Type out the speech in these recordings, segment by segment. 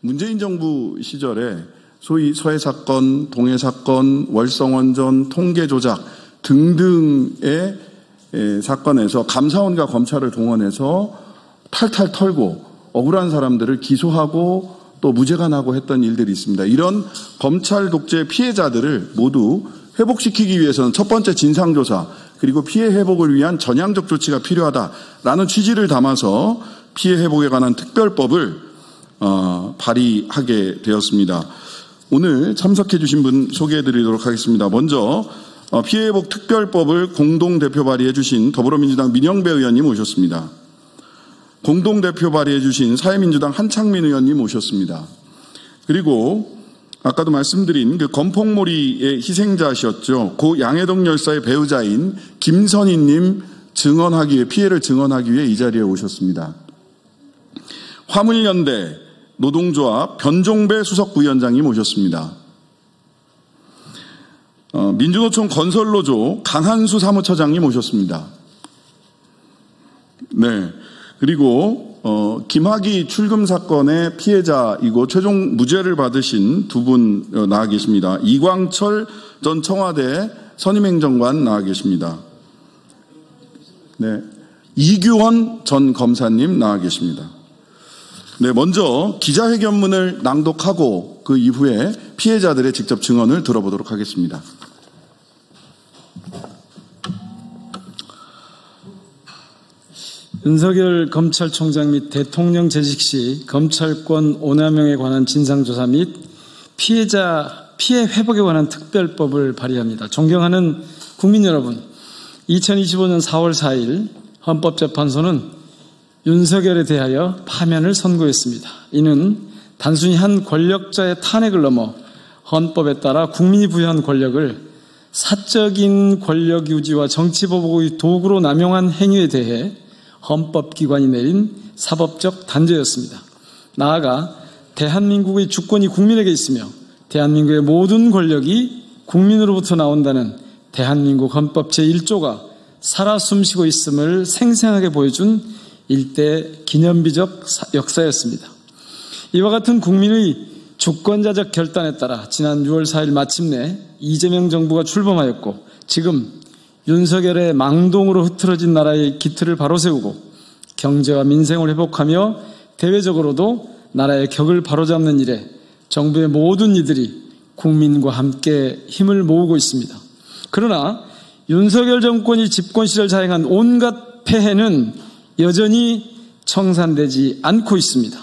문재인 정부 시절에 소위 서해 사건, 동해 사건, 월성원전, 통계 조작 등등의 사건에서 감사원과 검찰을 동원해서 탈탈 털고 억울한 사람들을 기소하고 또 무죄가 나고 했던 일들이 있습니다. 이런 검찰 독재 피해자들을 모두 회복시키기 위해서는 첫 번째 진상조사 그리고 피해 회복을 위한 전향적 조치가 필요하다라는 취지를 담아서 피해 회복에 관한 특별법을 발의하게 되었습니다. 오늘 참석해 주신 분 소개해 드리도록 하겠습니다. 먼저 피해 회복 특별법을 공동대표 발의해 주신 더불어민주당 민영배 의원님 오셨습니다. 공동대표 발의해 주신 사회민주당 한창민 의원님 오셨습니다. 그리고 아까도 말씀드린 그 건폭몰이의 희생자셨죠. 고 양해동 열사의 배우자인 김선희님 피해를 증언하기 위해 이 자리에 오셨습니다. 화물연대 노동조합 변종배 수석부위원장님 오셨습니다. 민주노총 건설노조 강한수 사무처장님 오셨습니다. 네. 그리고 김학의 출금 사건의 피해자이고 최종 무죄를 받으신 두 분 나와 계십니다. 이광철 전 청와대 선임행정관 나와 계십니다. 네. 이규헌 전 검사님 나와 계십니다. 네, 먼저 기자회견문을 낭독하고 그 이후에 피해자들의 직접 증언을 들어보도록 하겠습니다. 윤석열 검찰총장 및 대통령 재직 시 검찰권 오남용에 관한 진상조사 및 피해 회복에 관한 특별법을 발의합니다. 존경하는 국민 여러분, 2025년 4월 4일 헌법재판소는 윤석열에 대하여 파면을 선고했습니다. 이는 단순히 한 권력자의 탄핵을 넘어 헌법에 따라 국민이 부여한 권력을 사적인 권력 유지와 정치보복의 도구로 남용한 행위에 대해 헌법기관이 내린 사법적 단죄였습니다. 나아가 대한민국의 주권이 국민에게 있으며 대한민국의 모든 권력이 국민으로부터 나온다는 대한민국 헌법 제1조가 살아 숨쉬고 있음을 생생하게 보여준 일대 기념비적 역사였습니다. 이와 같은 국민의 주권자적 결단에 따라 지난 6월 4일 마침내 이재명 정부가 출범하였고 지금 윤석열의 망동으로 흐트러진 나라의 기틀을 바로 세우고 경제와 민생을 회복하며 대외적으로도 나라의 격을 바로잡는 일에 정부의 모든 이들이 국민과 함께 힘을 모으고 있습니다. 그러나 윤석열 정권이 집권 시절 자행한 온갖 폐해는 여전히 청산되지 않고 있습니다.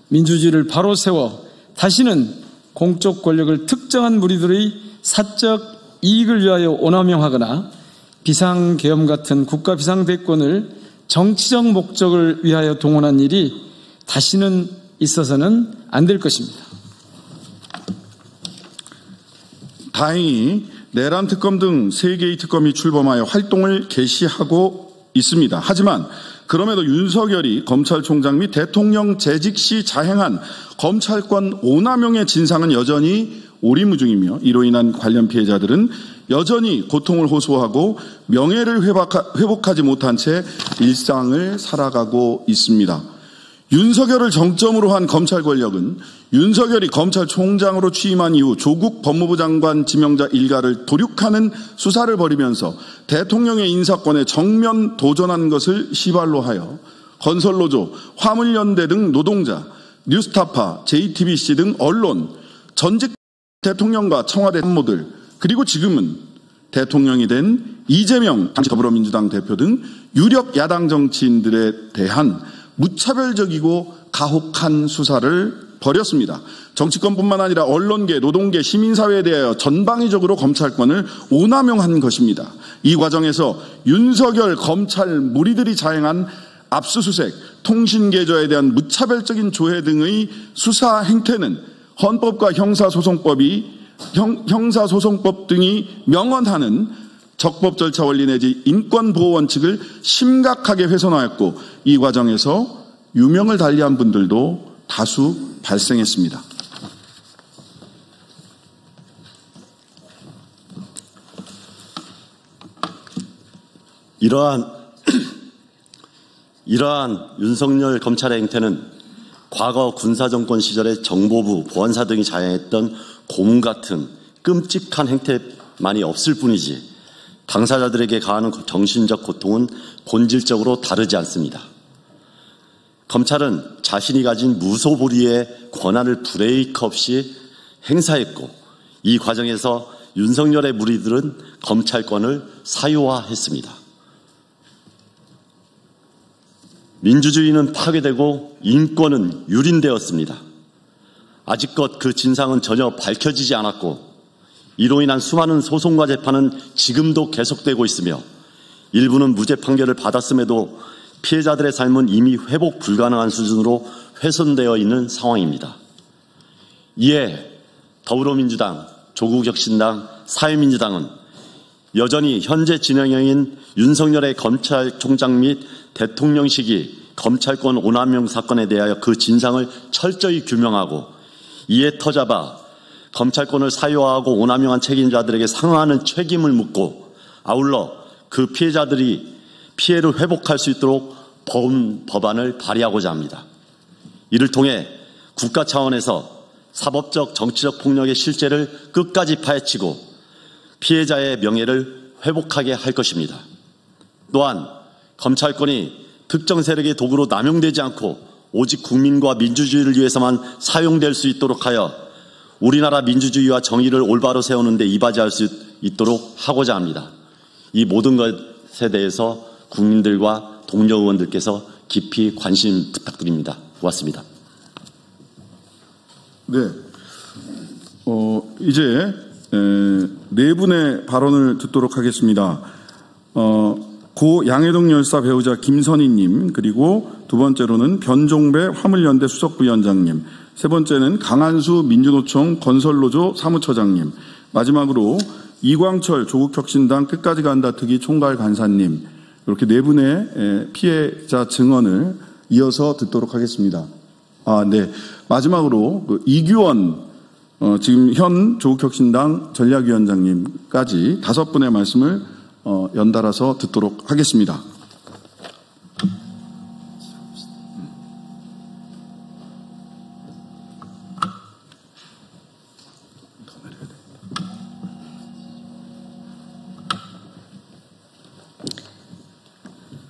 민주주의를 바로 세워 다시는 공적 권력을 특정한 무리들의 사적 이익을 위하여 오남용하거나 비상계엄 같은 국가 비상대권을 정치적 목적을 위하여 동원한 일이 다시는 있어서는 안 될 것입니다. 다행히 내란 특검 등 3개의 특검이 출범하여 활동을 개시하고 있습니다. 하지만 그럼에도 윤석열이 검찰총장 및 대통령 재직 시 자행한 검찰권 오남용의 진상은 여전히 오리무중이며 이로 인한 관련 피해자들은 여전히 고통을 호소하고 명예를 회복하지 못한 채 일상을 살아가고 있습니다. 윤석열을 정점으로 한 검찰 권력은 윤석열이 검찰총장으로 취임한 이후 조국 법무부 장관 지명자 일가를 도륙하는 수사를 벌이면서 대통령의 인사권에 정면 도전한 것을 시발로 하여 건설노조, 화물연대 등 노동자, 뉴스타파, JTBC 등 언론, 전직 대통령과 청와대 참모들, 그리고 지금은 대통령이 된 이재명 당시 더불어민주당 대표 등 유력 야당 정치인들에 대한 무차별적이고 가혹한 수사를 벌였습니다. 정치권뿐만 아니라 언론계, 노동계, 시민사회에 대하여 전방위적으로 검찰권을 오남용한 것입니다. 이 과정에서 윤석열 검찰 무리들이 자행한 압수수색, 통신계좌에 대한 무차별적인 조회 등의 수사 행태는 헌법과 형사소송법 등이 명언하는 적법 절차 원리 내지 인권보호 원칙을 심각하게 훼손하였고 이 과정에서 유명을 달리한 분들도 다수 발생했습니다. 이러한 윤석열 검찰의 행태는 과거 군사정권 시절에 정보부, 보안사 등이 자행했던 고문 같은 끔찍한 행태만이 없을 뿐이지 당사자들에게 가하는 정신적 고통은 본질적으로 다르지 않습니다. 검찰은 자신이 가진 무소불위의 권한을 브레이크 없이 행사했고 이 과정에서 윤석열의 무리들은 검찰권을 사유화했습니다. 민주주의는 파괴되고 인권은 유린되었습니다. 아직껏 그 진상은 전혀 밝혀지지 않았고 이로 인한 수많은 소송과 재판은 지금도 계속되고 있으며 일부는 무죄 판결을 받았음에도 피해자들의 삶은 이미 회복 불가능한 수준으로 훼손되어 있는 상황입니다. 이에 더불어민주당, 조국혁신당, 사회민주당은 여전히 현재 진행형인 윤석열의 검찰총장 및 대통령 시기 검찰권 오남용 사건에 대하여 그 진상을 철저히 규명하고 이에 터잡아 검찰권을 사유화하고 오남용한 책임자들에게 상응하는 책임을 묻고 아울러 그 피해자들이 피해를 회복할 수 있도록 법안을 발의하고자 합니다. 이를 통해 국가 차원에서 사법적 정치적 폭력의 실체를 끝까지 파헤치고 피해자의 명예를 회복하게 할 것입니다. 또한 검찰권이 특정 세력의 도구로 남용되지 않고 오직 국민과 민주주의를 위해서만 사용될 수 있도록 하여 우리나라 민주주의와 정의를 올바로 세우는 데 이바지할 수 있도록 하고자 합니다. 이 모든 것에 대해서 국민들과 동료 의원들께서 깊이 관심 부탁드립니다. 고맙습니다. 네. 이제 네 분의 발언을 듣도록 하겠습니다. 고 양해동 열사 배우자 김선희님, 그리고 두 번째로는 변종배 화물연대 수석부위원장님, 세 번째는 강한수 민주노총 건설노조 사무처장님, 마지막으로 이광철 조국혁신당 끝까지 간다 특위 총괄 간사님, 이렇게 네 분의 피해자 증언을 이어서 듣도록 하겠습니다. 네. 마지막으로 이규원 지금 현 조국혁신당 전략위원장님까지 5분의 말씀을 연달아서 듣도록 하겠습니다.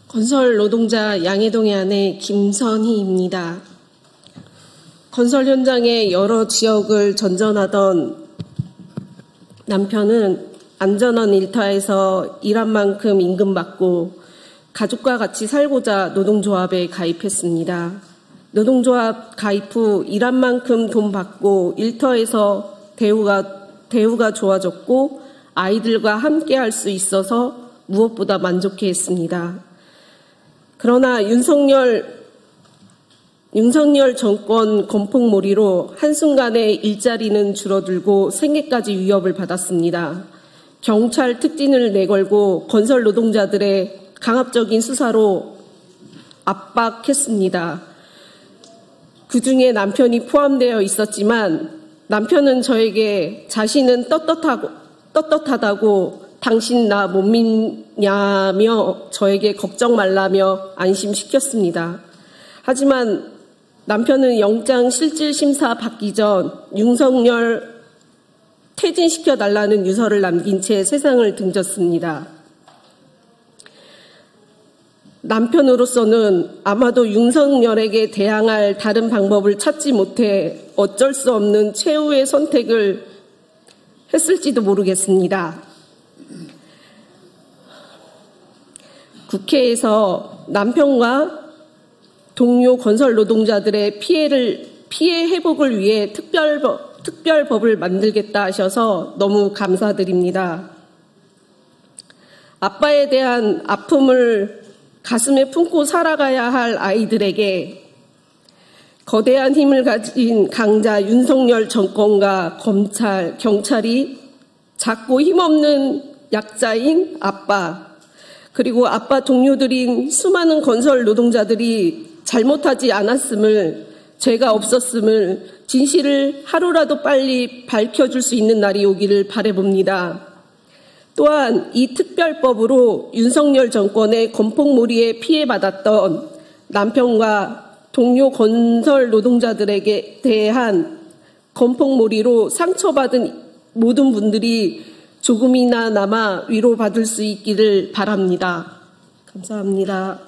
건설 노동자 양해동의 아내 김선희입니다. 건설 현장의 여러 지역을 전전하던 남편은 안전한 일터에서 일한 만큼 임금 받고 가족과 같이 살고자 노동조합에 가입했습니다. 노동조합 가입 후 일한 만큼 돈 받고 일터에서 대우가 좋아졌고 아이들과 함께 할 수 있어서 무엇보다 만족해했습니다. 그러나 윤석열 정권 건폭몰이로 한순간에 일자리는 줄어들고 생계까지 위협을 받았습니다. 경찰 특진을 내걸고 건설 노동자들의 강압적인 수사로 압박했습니다. 그중에 남편이 포함되어 있었지만 남편은 저에게 자신은 떳떳하다고 당신 나 못 믿냐며 저에게 걱정 말라며 안심시켰습니다. 하지만 남편은 영장 실질 심사 받기 전 윤석열 퇴진시켜달라는 유서를 남긴 채 세상을 등졌습니다. 남편으로서는 아마도 윤석열에게 대항할 다른 방법을 찾지 못해 어쩔 수 없는 최후의 선택을 했을지도 모르겠습니다. 국회에서 남편과 동료 건설 노동자들의 피해 회복을 위해 특별법을 만들겠다 하셔서 너무 감사드립니다. 아빠에 대한 아픔을 가슴에 품고 살아가야 할 아이들에게 거대한 힘을 가진 강자 윤석열 정권과 검찰, 경찰이 작고 힘없는 약자인 아빠, 그리고 아빠 동료들인 수많은 건설 노동자들이 잘못하지 않았음을, 죄가 없었음을, 진실을 하루라도 빨리 밝혀줄 수 있는 날이 오기를 바라봅니다. 또한 이 특별법으로 윤석열 정권의 건폭몰이에 피해받았던 남편과 동료 건설 노동자들에게 대한 건폭몰이로 상처받은 모든 분들이 조금이나마 위로받을 수 있기를 바랍니다. 감사합니다.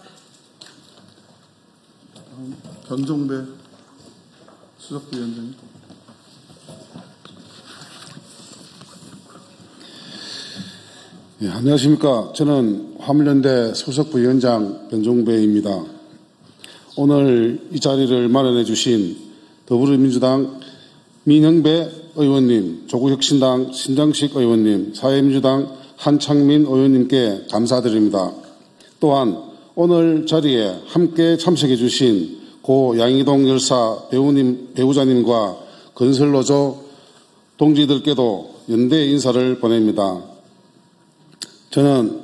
변종배 수석부위원장님. 네, 안녕하십니까. 저는 화물연대 수석부위원장 변종배입니다. 오늘 이 자리를 마련해 주신 더불어민주당 민형배 의원님, 조국혁신당 신장식 의원님, 사회민주당 한창민 의원님께 감사드립니다. 또한 오늘 자리에 함께 참석해 주신 고 양희동 열사 배우자님과 건설노조 동지들께도 연대 인사를 보냅니다. 저는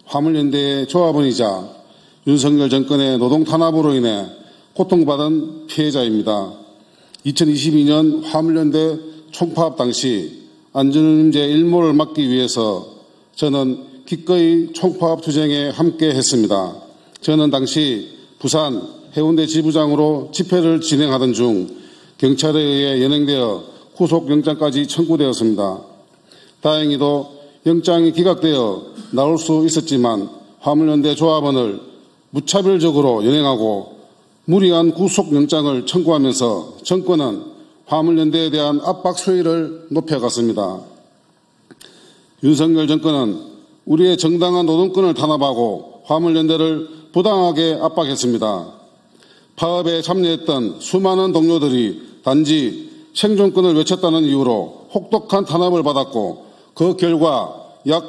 화물연대의 조합원이자 윤석열 정권의 노동 탄압으로 인해 고통받은 피해자입니다. 2022년 화물연대 총파업 당시 안전운임제 일모를 막기 위해서 저는 기꺼이 총파업 투쟁에 함께 했습니다. 저는 당시 부산 해운대 지부장으로 집회를 진행하던 중 경찰에 의해 연행되어 구속영장까지 청구되었습니다. 다행히도 영장이 기각되어 나올 수 있었지만 화물연대 조합원을 무차별적으로 연행하고 무리한 구속영장을 청구하면서 정권은 화물연대에 대한 압박 수위를 높여갔습니다. 윤석열 정권은 우리의 정당한 노동권을 탄압하고 화물연대를 부당하게 압박했습니다. 파업에 참여했던 수많은 동료들이 단지 생존권을 외쳤다는 이유로 혹독한 탄압을 받았고 그 결과 약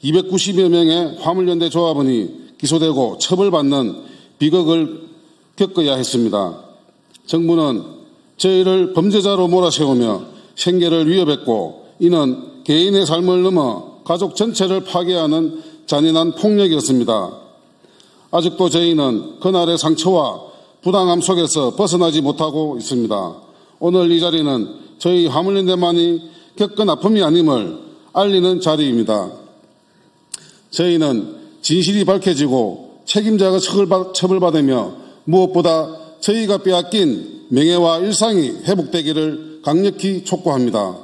290여 명의 화물연대 조합원이 기소되고 처벌받는 비극을 겪어야 했습니다. 정부는 저희를 범죄자로 몰아세우며 생계를 위협했고 이는 개인의 삶을 넘어 가족 전체를 파괴하는 잔인한 폭력이었습니다. 아직도 저희는 그날의 상처와 부당함 속에서 벗어나지 못하고 있습니다. 오늘 이 자리는 저희 화물연대만이 겪은 아픔이 아님을 알리는 자리입니다. 저희는 진실이 밝혀지고 책임자가 처벌받으며 무엇보다 저희가 빼앗긴 명예와 일상이 회복되기를 강력히 촉구합니다.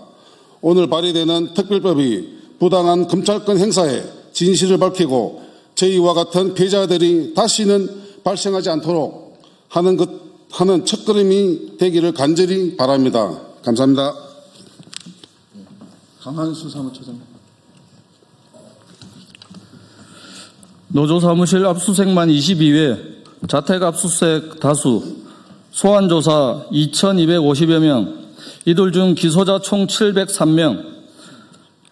오늘 발의되는 특별법이 부당한 검찰권 행사에 진실을 밝히고 저희와 같은 피해자들이 다시는 발생하지 않도록 하는 첫걸음이 되기를 간절히 바랍니다. 감사합니다. 강한수 사무처장. 노조사무실 압수수색만 22회, 자택 압수수색 다수, 소환조사 2,250여 명, 이들 중 기소자 총 703명,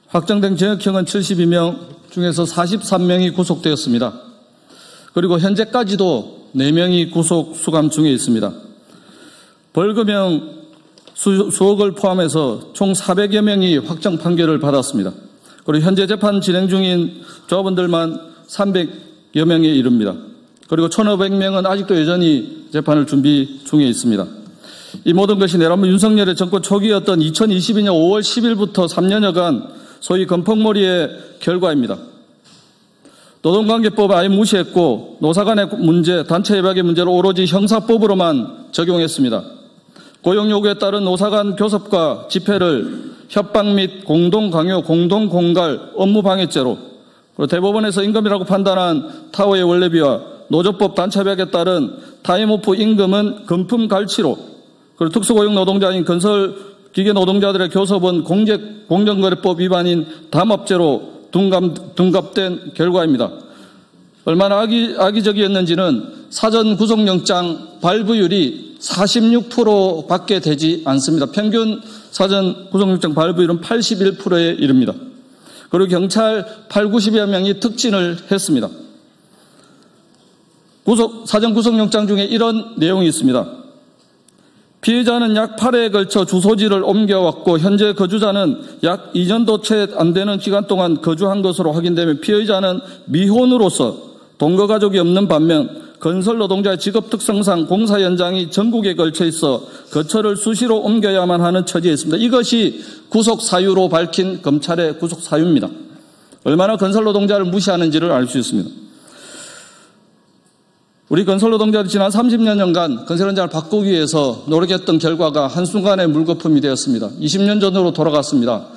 확정된 징역형은 72명 중에서 43명이 구속되었습니다. 그리고 현재까지도 4명이 구속 수감 중에 있습니다. 벌금형 수억을 포함해서 총 400여 명이 확정 판결을 받았습니다. 그리고 현재 재판 진행 중인 조합원들만 300여 명에 이릅니다. 그리고 1,500명은 아직도 여전히 재판을 준비 중에 있습니다. 이 모든 것이 내라면 윤석열의 정권 초기였던 2022년 5월 10일부터 3년여간 소위 건폭몰이의 결과입니다. 노동관계법을 아예 무시했고 노사 간의 문제, 단체 협약의 문제를 오로지 형사법으로만 적용했습니다. 고용 요구에 따른 노사 간 교섭과 집회를 협박 및 공동 강요, 공동 공갈, 업무 방해죄로, 그리고 대법원에서 임금이라고 판단한 타워의 원래비와 노조법 단체 협약에 따른 타임오프 임금은 금품 갈취로, 그리고 특수고용 노동자인 건설 기계 노동자들의 교섭은 공정거래법 위반인 담합죄로 둔갑된 결과입니다. 얼마나 악의적이었는지는 사전 구속영장 발부율이 46%밖에 되지 않습니다. 평균 사전 구속영장 발부율은 81%에 이릅니다. 그리고 경찰 80-90여 명이 특진을 했습니다. 사전 구속영장 중에 이런 내용이 있습니다. 피해자는 약 8회에 걸쳐 주소지를 옮겨왔고 현재 거주자는 약 2년도 채 안 되는 기간 동안 거주한 것으로 확인되며 피해자는 미혼으로서 동거 가족이 없는 반면 건설 노동자의 직업 특성상 공사 현장이 전국에 걸쳐 있어 거처를 수시로 옮겨야만 하는 처지에 있습니다. 이것이 구속 사유로 밝힌 검찰의 구속 사유입니다. 얼마나 건설 노동자를 무시하는지를 알 수 있습니다. 우리 건설 노동자들이 지난 30년간 건설 현장을 바꾸기 위해서 노력했던 결과가 한순간에 물거품이 되었습니다. 20년 전으로 돌아갔습니다.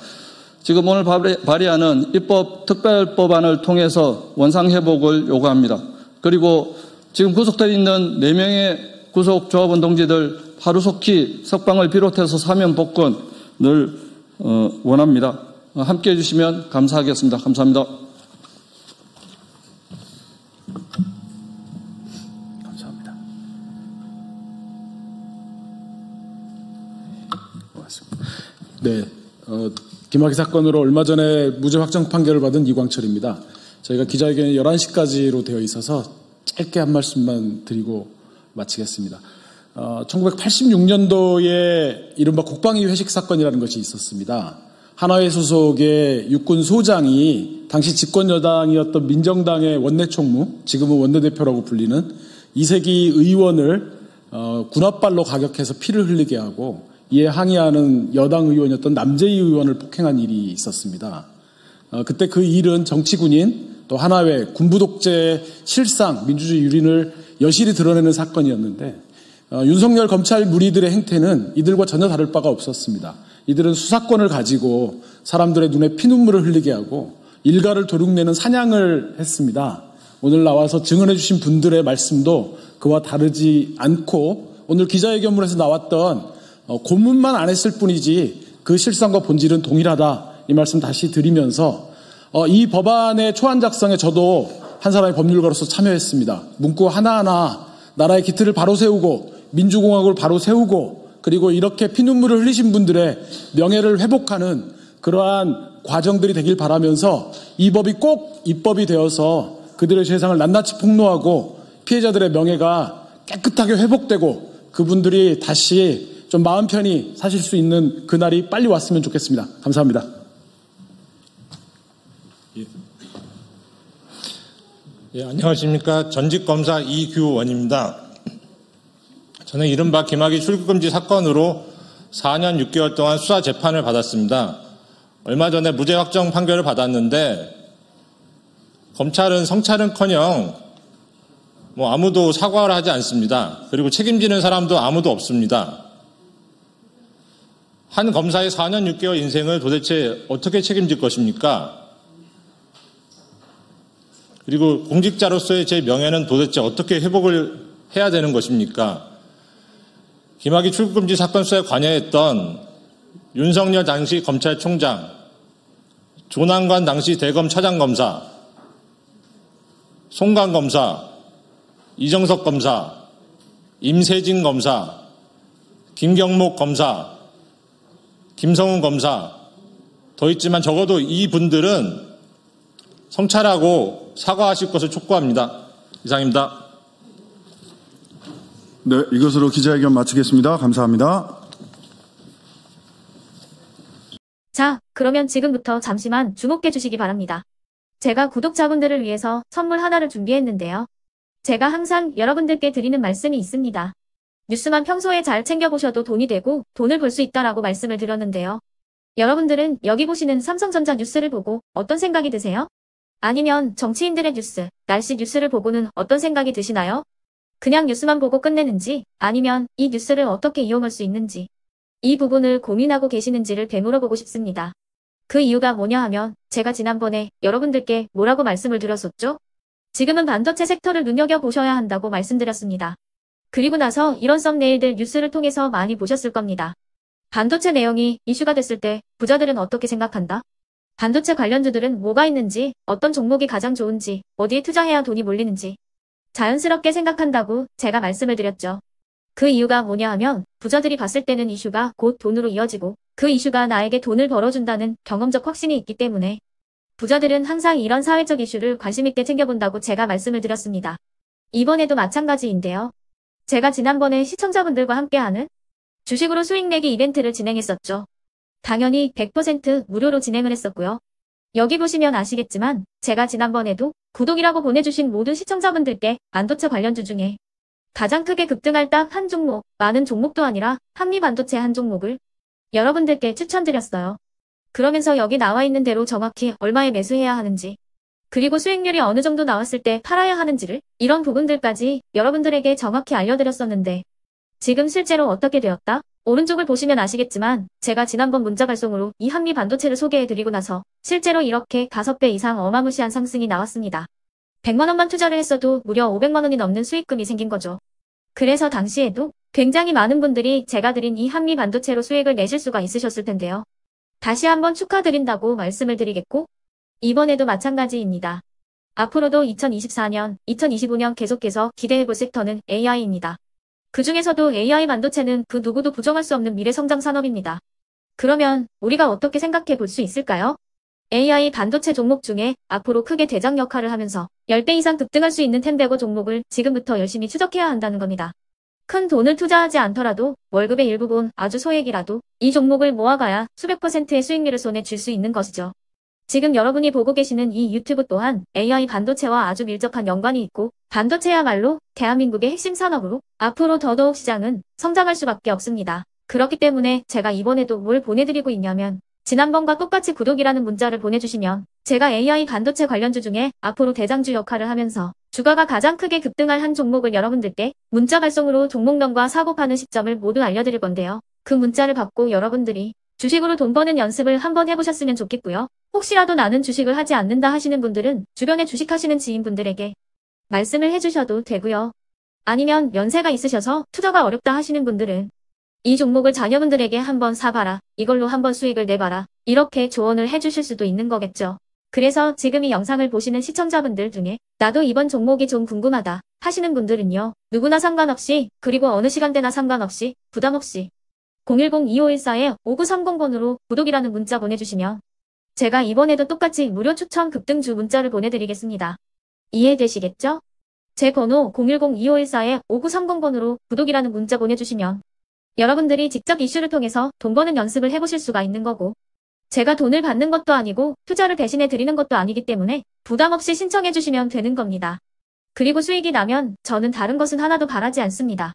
지금 오늘 발의하는 입법 특별법안을 통해서 원상회복을 요구합니다. 그리고 지금 구속되어 있는 4명의 구속조합원 동지들 하루속히 석방을 비롯해서 사면 복권을 원합니다. 함께해 주시면 감사하겠습니다. 감사합니다. 감사합니다. 고맙습니다. 네, 김학의 사건으로 얼마 전에 무죄 확정 판결을 받은 이광철입니다. 저희가 기자회견이 11시까지로 되어 있어서 짧게 한 말씀만 드리고 마치겠습니다. 1986년도에 이른바 국방위 회식 사건이라는 것이 있었습니다. 한화회 소속의 육군 소장이 당시 집권 여당이었던 민정당의 원내총무, 지금은 원내대표라고 불리는 이세기 의원을 군홧발로 가격해서 피를 흘리게 하고 이에 항의하는 여당 의원이었던 남재희 의원을 폭행한 일이 있었습니다. 그때 그 일은 정치군인 또 하나회 군부독재의 실상, 민주주의 유린을 여실히 드러내는 사건이었는데 윤석열 검찰 무리들의 행태는 이들과 전혀 다를 바가 없었습니다. 이들은 수사권을 가지고 사람들의 눈에 피눈물을 흘리게 하고 일가를 도륙내는 사냥을 했습니다. 오늘 나와서 증언해 주신 분들의 말씀도 그와 다르지 않고 오늘 기자회견문에서 나왔던 고문만 안 했을 뿐이지 그 실상과 본질은 동일하다. 이 말씀 다시 드리면서 이 법안의 초안 작성에 저도 한 사람의 법률가로서 참여했습니다. 문구 하나하나 나라의 기틀을 바로 세우고 민주공화국을 바로 세우고 그리고 이렇게 피눈물을 흘리신 분들의 명예를 회복하는 그러한 과정들이 되길 바라면서 이 법이 꼭 입법이 되어서 그들의 세상을 낱낱이 폭로하고 피해자들의 명예가 깨끗하게 회복되고 그분들이 다시 좀 마음 편히 사실 수 있는 그날이 빨리 왔으면 좋겠습니다. 감사합니다. 예, 안녕하십니까. 전직검사 이규원입니다. 저는 이른바 김학의 출국금지 사건으로 4년 6개월 동안 수사 재판을 받았습니다. 얼마 전에 무죄 확정 판결을 받았는데 검찰은 성찰은커녕 아무도 사과를 하지 않습니다. 그리고 책임지는 사람도 아무도 없습니다. 한 검사의 4년 6개월 인생을 도대체 어떻게 책임질 것입니까? 그리고 공직자로서의 제 명예는 도대체 어떻게 회복을 해야 되는 것입니까? 김학의 출국금지 사건 수사에 관여했던 윤석열 당시 검찰총장, 조남관 당시 대검 차장검사, 송강 검사, 이정석 검사, 임세진 검사, 김경목 검사, 김성훈 검사 더 있지만 적어도 이분들은 성찰하고 사과하실 것을 촉구합니다. 이상입니다. 네, 이것으로 기자회견 마치겠습니다. 감사합니다. 자, 그러면 지금부터 잠시만 주목해 주시기 바랍니다. 제가 구독자분들을 위해서 선물 하나를 준비했는데요. 제가 항상 여러분들께 드리는 말씀이 있습니다. 뉴스만 평소에 잘 챙겨보셔도 돈이 되고 돈을 벌 수 있다라고 말씀을 드렸는데요. 여러분들은 여기 보시는 삼성전자 뉴스를 보고 어떤 생각이 드세요? 아니면 정치인들의 뉴스, 날씨 뉴스를 보고는 어떤 생각이 드시나요? 그냥 뉴스만 보고 끝내는지 아니면 이 뉴스를 어떻게 이용할 수 있는지 이 부분을 고민하고 계시는지를 되물어보고 싶습니다. 그 이유가 뭐냐 하면 제가 지난번에 여러분들께 뭐라고 말씀을 드렸었죠? 지금은 반도체 섹터를 눈여겨보셔야 한다고 말씀드렸습니다. 그리고 나서 이런 썸네일들 뉴스를 통해서 많이 보셨을 겁니다. 반도체 내용이 이슈가 됐을 때 부자들은 어떻게 생각한다? 반도체 관련주들은 뭐가 있는지, 어떤 종목이 가장 좋은지, 어디에 투자해야 돈이 몰리는지 자연스럽게 생각한다고 제가 말씀을 드렸죠. 그 이유가 뭐냐 하면 부자들이 봤을 때는 이슈가 곧 돈으로 이어지고 그 이슈가 나에게 돈을 벌어준다는 경험적 확신이 있기 때문에 부자들은 항상 이런 사회적 이슈를 관심있게 챙겨본다고 제가 말씀을 드렸습니다. 이번에도 마찬가지인데요. 제가 지난번에 시청자분들과 함께하는 주식으로 수익 내기 이벤트를 진행했었죠. 당연히 100% 무료로 진행을 했었고요. 여기 보시면 아시겠지만 제가 지난번에도 구독이라고 보내주신 모든 시청자분들께 반도체 관련주 중에 가장 크게 급등할 딱 한 종목, 많은 종목도 아니라 한미반도체 한 종목을 여러분들께 추천드렸어요. 그러면서 여기 나와 있는 대로 정확히 얼마에 매수해야 하는지 그리고 수익률이 어느 정도 나왔을 때 팔아야 하는지를 이런 부분들까지 여러분들에게 정확히 알려드렸었는데 지금 실제로 어떻게 되었다? 오른쪽을 보시면 아시겠지만 제가 지난번 문자 발송으로 이 한미 반도체를 소개해드리고 나서 실제로 이렇게 5배 이상 어마무시한 상승이 나왔습니다. 100만 원만 투자를 했어도 무려 500만 원이 넘는 수익금이 생긴 거죠. 그래서 당시에도 굉장히 많은 분들이 제가 드린 이 한미 반도체로 수익을 내실 수가 있으셨을 텐데요. 다시 한번 축하드린다고 말씀을 드리겠고 이번에도 마찬가지입니다. 앞으로도 2024년, 2025년 계속해서 기대해볼 섹터는 AI입니다. 그 중에서도 AI 반도체는 그 누구도 부정할 수 없는 미래성장 산업입니다. 그러면 우리가 어떻게 생각해 볼 수 있을까요? AI 반도체 종목 중에 앞으로 크게 대장 역할을 하면서 10배 이상 급등할 수 있는 템베고 종목을 지금부터 열심히 추적해야 한다는 겁니다. 큰 돈을 투자하지 않더라도 월급의 일부분 아주 소액이라도 이 종목을 모아가야 수백 %의 수익률을 손에 쥘 수 있는 것이죠. 지금 여러분이 보고 계시는 이 유튜브 또한 AI 반도체와 아주 밀접한 연관이 있고 반도체야말로 대한민국의 핵심 산업으로 앞으로 더더욱 시장은 성장할 수밖에 없습니다. 그렇기 때문에 제가 이번에도 뭘 보내드리고 있냐면 지난번과 똑같이 구독이라는 문자를 보내주시면 제가 AI 반도체 관련주 중에 앞으로 대장주 역할을 하면서 주가가 가장 크게 급등할 한 종목을 여러분들께 문자 발송으로 종목명과 사고 파는 시점을 모두 알려드릴 건데요. 그 문자를 받고 여러분들이 주식으로 돈 버는 연습을 한번 해보셨으면 좋겠고요. 혹시라도 나는 주식을 하지 않는다 하시는 분들은 주변에 주식하시는 지인분들에게 말씀을 해주셔도 되고요. 아니면 연세가 있으셔서 투자가 어렵다 하시는 분들은 이 종목을 자녀분들에게 한번 사봐라. 이걸로 한번 수익을 내봐라. 이렇게 조언을 해주실 수도 있는 거겠죠. 그래서 지금 이 영상을 보시는 시청자분들 중에 나도 이번 종목이 좀 궁금하다 하시는 분들은요. 누구나 상관없이 그리고 어느 시간대나 상관없이 부담 없이 010-2514-5930번으로 구독이라는 문자 보내주시면 제가 이번에도 똑같이 무료 추천 급등주 문자를 보내드리겠습니다. 이해되시겠죠? 제 번호 010-2514-5930번으로 구독이라는 문자 보내주시면 여러분들이 직접 이슈를 통해서 돈 버는 연습을 해보실 수가 있는 거고 제가 돈을 받는 것도 아니고 투자를 대신해 드리는 것도 아니기 때문에 부담 없이 신청해 주시면 되는 겁니다. 그리고 수익이 나면 저는 다른 것은 하나도 바라지 않습니다.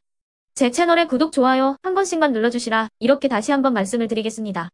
제 채널에 구독, 좋아요 한 번씩만 눌러주시라 이렇게 다시 한번 말씀을 드리겠습니다.